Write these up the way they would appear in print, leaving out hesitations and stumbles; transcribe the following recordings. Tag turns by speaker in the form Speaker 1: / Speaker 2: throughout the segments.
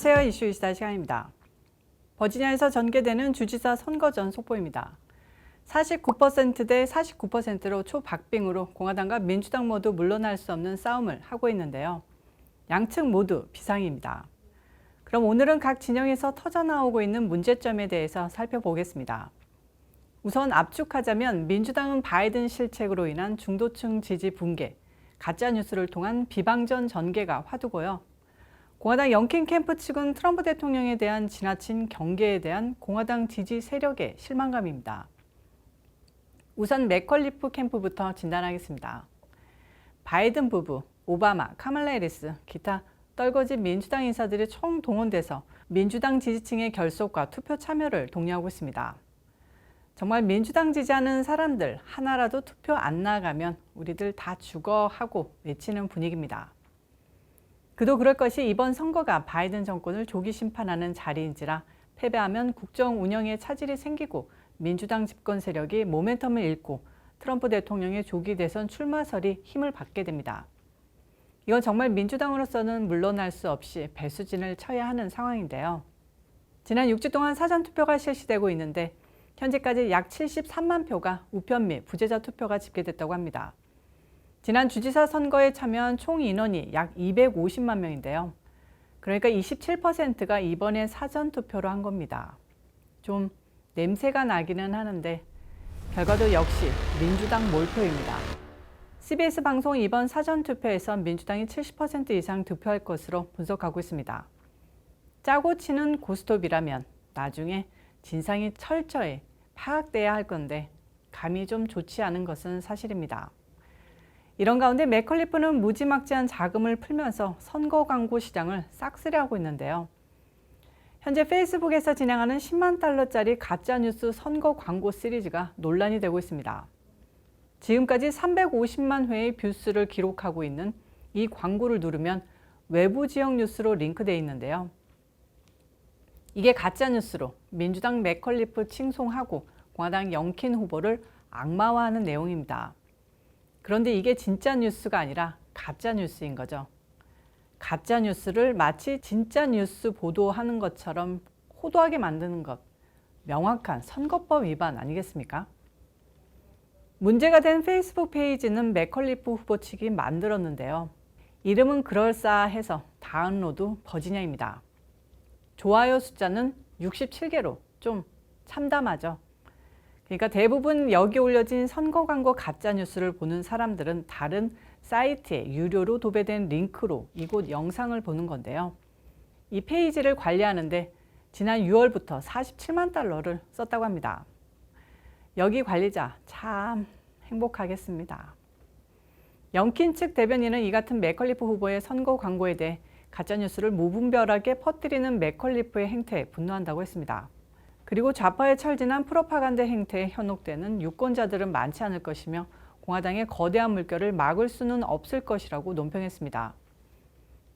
Speaker 1: 안녕하세요. 이슈이시다 시간입니다. 버지니아에서 전개되는 주지사 선거 전 속보입니다. 49%대 49%로 초박빙으로 공화당과 민주당 모두 물러날 수 없는 싸움을 하고 있는데요. 양측 모두 비상입니다. 그럼 오늘은 각 진영에서 터져나오고 있는 문제점에 대해서 살펴보겠습니다. 우선 압축하자면 민주당은 바이든 실책으로 인한 중도층 지지 붕괴, 가짜뉴스를 통한 비방전 전개가 화두고요. 공화당 영킨 캠프 측은 트럼프 대통령에 대한 지나친 경계에 대한 공화당 지지 세력의 실망감입니다. 우선 맥컬리프 캠프부터 진단하겠습니다. 바이든 부부, 오바마, 카말라 해리스, 기타 떨거진 민주당 인사들이 총동원돼서 민주당 지지층의 결속과 투표 참여를 독려하고 있습니다. 정말 민주당 지지하는 사람들 하나라도 투표 안 나가면 우리들 다 죽어 하고 외치는 분위기입니다. 그도 그럴 것이 이번 선거가 바이든 정권을 조기 심판하는 자리인지라 패배하면 국정 운영에 차질이 생기고 민주당 집권 세력이 모멘텀을 잃고 트럼프 대통령의 조기 대선 출마설이 힘을 받게 됩니다. 이건 정말 민주당으로서는 물러날 수 없이 배수진을 쳐야 하는 상황인데요. 지난 6주 동안 사전투표가 실시되고 있는데 현재까지 약 73만 표가 우편 및 부재자 투표가 집계됐다고 합니다. 지난 주지사 선거에 참여한 총 인원이 약 250만 명인데요. 그러니까 27%가 이번에 사전투표로 한 겁니다. 좀 냄새가 나기는 하는데 결과도 역시 민주당 몰표입니다. CBS 방송 이번 사전투표에서 민주당이 70% 이상 득표할 것으로 분석하고 있습니다. 짜고 치는 고스톱이라면 나중에 진상이 철저히 파악돼야 할 건데 감이 좀 좋지 않은 것은 사실입니다. 이런 가운데 맥컬리프는 무지막지한 자금을 풀면서 선거 광고 시장을 싹쓸이하고 있는데요. 현재 페이스북에서 진행하는 10만 달러짜리 가짜뉴스 선거 광고 시리즈가 논란이 되고 있습니다. 지금까지 350만 회의 뷰수를 기록하고 있는 이 광고를 누르면 외부 지역 뉴스로 링크되어 있는데요. 이게 가짜뉴스로 민주당 맥컬리프 칭송하고 공화당 영킨 후보를 악마화하는 내용입니다. 그런데 이게 진짜 뉴스가 아니라 가짜 뉴스인 거죠. 가짜 뉴스를 마치 진짜 뉴스 보도하는 것처럼 호도하게 만드는 것, 명확한 선거법 위반 아니겠습니까? 문제가 된 페이스북 페이지는 맥컬리프 후보 측이 만들었는데요. 이름은 그럴싸해서 다운로드 버지니아입니다. 좋아요 숫자는 67개로 좀 참담하죠. 그러니까 대부분 여기 올려진 선거 광고 가짜 뉴스를 보는 사람들은 다른 사이트에 유료로 도배된 링크로 이곳 영상을 보는 건데요. 이 페이지를 관리하는데 지난 6월부터 47만 달러를 썼다고 합니다. 여기 관리자 참 행복하겠습니다. 영킨 측 대변인은 이 같은 맥컬리프 후보의 선거 광고에 대해 가짜뉴스를 무분별하게 퍼뜨리는 맥컬리프의 행태에 분노한다고 했습니다. 그리고 좌파의 철진한 프로파간다 행태에 현혹되는 유권자들은 많지 않을 것이며 공화당의 거대한 물결을 막을 수는 없을 것이라고 논평했습니다.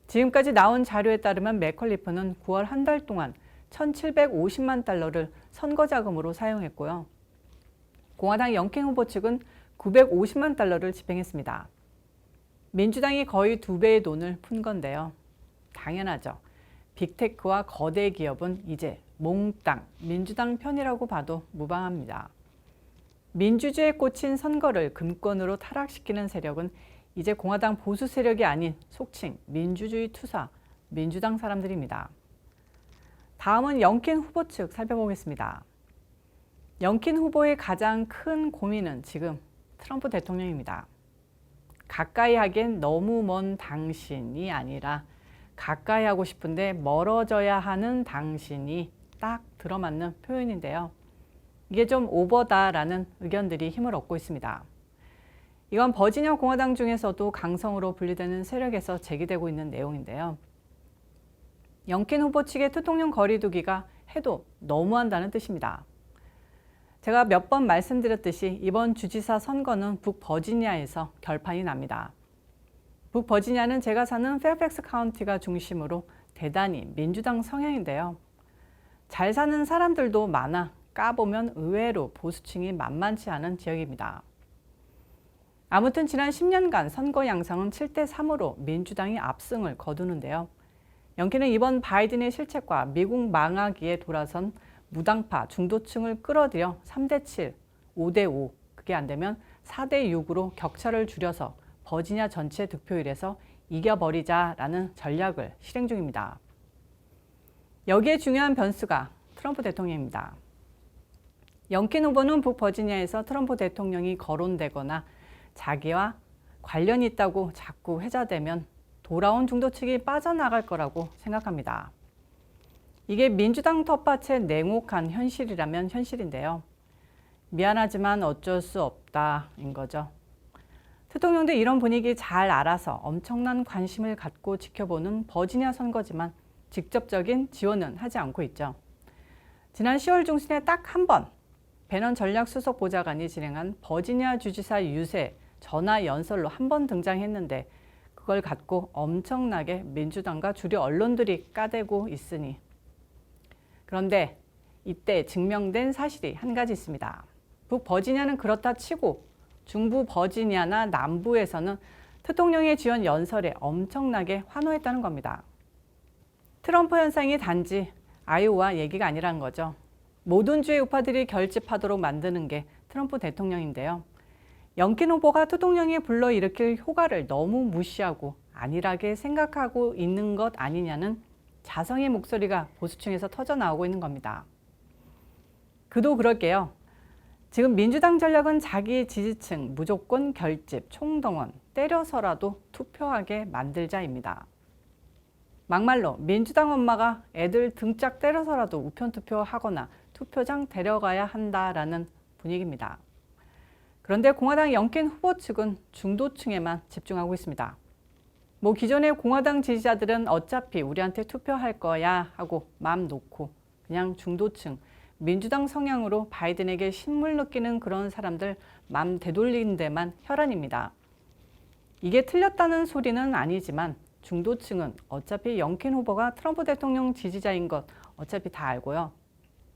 Speaker 1: 지금까지 나온 자료에 따르면 맥컬리프는 9월 한 달 동안 1,750만 달러를 선거 자금으로 사용했고요. 공화당 영킨 후보 측은 950만 달러를 집행했습니다. 민주당이 거의 2배의 돈을 푼 건데요. 당연하죠. 빅테크와 거대 기업은 이제 몽땅 민주당 편이라고 봐도 무방합니다. 민주주의에 꽂힌 선거를 금권으로 타락시키는 세력은 이제 공화당 보수 세력이 아닌 속칭 민주주의 투사, 민주당 사람들입니다. 다음은 영킨 후보 측 살펴보겠습니다. 영킨 후보의 가장 큰 고민은 지금 트럼프 대통령입니다. 가까이 하기엔 너무 먼 당신이 아니라 가까이 하고 싶은데 멀어져야 하는 당신이 딱 들어맞는 표현인데요. 이게 좀 오버다라는 의견들이 힘을 얻고 있습니다. 이건 버지니아 공화당 중에서도 강성으로 분류되는 세력에서 제기되고 있는 내용인데요. 영킨 후보 측의 대통령 거리두기가 해도 너무한다는 뜻입니다. 제가 몇 번 말씀드렸듯이 이번 주지사 선거는 북버지니아에서 결판이 납니다. 북버지니아는 제가 사는 페어팩스 카운티가 중심으로 대단히 민주당 성향인데요. 잘 사는 사람들도 많아 까보면 의외로 보수층이 만만치 않은 지역입니다. 아무튼 지난 10년간 선거 양상은 7대3으로 민주당이 압승을 거두는데요. 영키는 이번 바이든의 실책과 미국 망하기에 돌아선 무당파 중도층을 끌어들여 3대7, 5대5, 그게 안 되면 4대6으로 격차를 줄여서 버지니아 전체 득표율에서 이겨버리자라는 전략을 실행 중입니다. 여기에 중요한 변수가 트럼프 대통령입니다. 영킨 후보는 북버지니아에서 트럼프 대통령이 거론되거나 자기와 관련이 있다고 자꾸 회자되면 돌아온 중도층이 빠져나갈 거라고 생각합니다. 이게 민주당 텃밭의 냉혹한 현실이라면 현실인데요. 미안하지만 어쩔 수 없다인 거죠. 대통령도 이런 분위기 잘 알아서 엄청난 관심을 갖고 지켜보는 버지니아 선거지만 직접적인 지원은 하지 않고 있죠. 지난 10월 중순에 딱 한 번 배넌 전략수석 보좌관이 진행한 버지니아 주지사 유세 전화 연설로 한 번 등장했는데 그걸 갖고 엄청나게 민주당과 주류 언론들이 까대고 있으니. 그런데 이때 증명된 사실이 한 가지 있습니다. 북버지니아는 그렇다 치고 중부 버지니아나 남부에서는 대통령의 지원 연설에 엄청나게 환호했다는 겁니다. 트럼프 현상이 단지 아이오와 얘기가 아니라는 거죠. 모든 주의 우파들이 결집하도록 만드는 게 트럼프 대통령인데요. 영킨 후보가 대통령이 불러일으킬 효과를 너무 무시하고 안일하게 생각하고 있는 것 아니냐는 자성의 목소리가 보수층에서 터져나오고 있는 겁니다. 그도 그럴게요. 지금 민주당 전략은 자기 지지층 무조건 결집, 총동원, 때려서라도 투표하게 만들자입니다. 막말로 민주당 엄마가 애들 등짝 때려서라도 우편 투표하거나 투표장 데려가야 한다라는 분위기입니다. 그런데 공화당 영킨 후보 측은 중도층에만 집중하고 있습니다. 기존의 공화당 지지자들은 어차피 우리한테 투표할 거야 하고 마음 놓고 그냥 중도층, 민주당 성향으로 바이든에게 신물 느끼는 그런 사람들 맘 되돌리는 데만 혈안입니다. 이게 틀렸다는 소리는 아니지만 중도층은 어차피 영킨 후보가 트럼프 대통령 지지자인 것 어차피 다 알고요.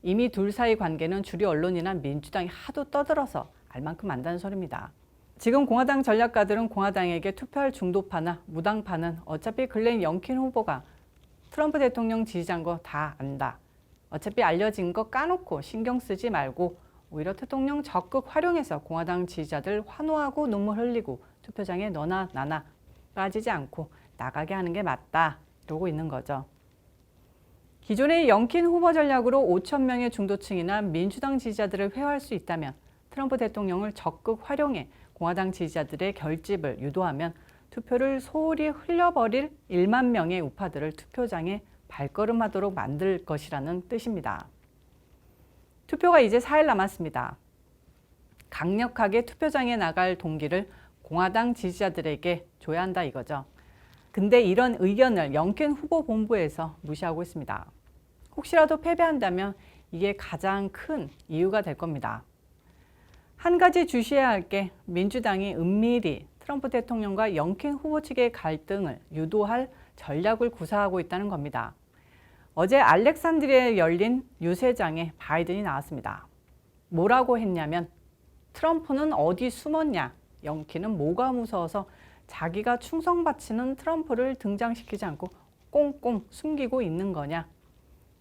Speaker 1: 이미 둘 사이 관계는 주류 언론이나 민주당이 하도 떠들어서 알 만큼 안다는 소리입니다. 지금 공화당 전략가들은 공화당에게 투표할 중도파나 무당파는 어차피 근래 영킨 후보가 트럼프 대통령 지지자인 거 다 안다. 어차피 알려진 거 까놓고 신경 쓰지 말고 오히려 대통령 적극 활용해서 공화당 지지자들 환호하고 눈물 흘리고 투표장에 너나 나나 빠지지 않고 나가게 하는 게 맞다. 이러고 있는 거죠. 기존의 영킨 후보 전략으로 5천 명의 중도층이나 민주당 지지자들을 회유할 수 있다면 트럼프 대통령을 적극 활용해 공화당 지지자들의 결집을 유도하면 투표를 소홀히 흘려버릴 1만 명의 우파들을 투표장에 발걸음하도록 만들 것이라는 뜻입니다. 투표가 이제 4일 남았습니다. 강력하게 투표장에 나갈 동기를 공화당 지지자들에게 줘야 한다 이거죠. 근데 이런 의견을 영킨 후보 본부에서 무시하고 있습니다. 혹시라도 패배한다면 이게 가장 큰 이유가 될 겁니다. 한 가지 주시해야 할 게 민주당이 은밀히 트럼프 대통령과 영킨 후보 측의 갈등을 유도할 전략을 구사하고 있다는 겁니다. 어제 알렉산드리아에 열린 유세장에 바이든이 나왔습니다. 뭐라고 했냐면 트럼프는 어디 숨었냐, 영킨은 뭐가 무서워서 자기가 충성 바치는 트럼프를 등장시키지 않고 꽁꽁 숨기고 있는 거냐.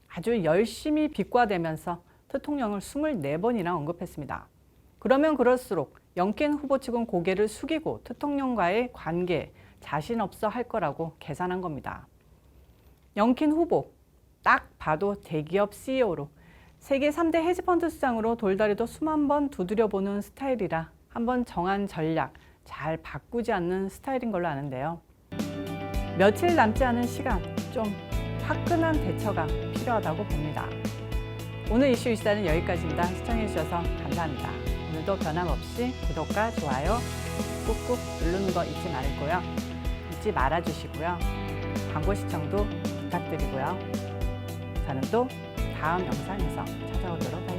Speaker 1: 아주 열심히 비꼬아대면서 대통령을 24번이나 언급했습니다. 그러면 그럴수록 영킨 후보 측은 고개를 숙이고 대통령과의 관계에 자신 없어 할 거라고 계산한 겁니다. 영킨 후보, 딱 봐도 대기업 CEO로 세계 3대 헤지펀드 수장으로 돌다리도 수만 번 두드려보는 스타일이라 한번 정한 전략 잘 바꾸지 않는 스타일인 걸로 아는데요. 며칠 남지 않은 시간, 좀 화끈한 대처가 필요하다고 봅니다. 오늘 이슈 이슈다는 여기까지입니다. 시청해주셔서 감사합니다. 오늘도 변함없이 구독과 좋아요 꾹꾹 누르는 거 잊지 말고요. 잊지 말아주시고요. 광고 시청도 부탁드리고요. 저는 또 다음 영상에서 찾아오도록 하겠습니다.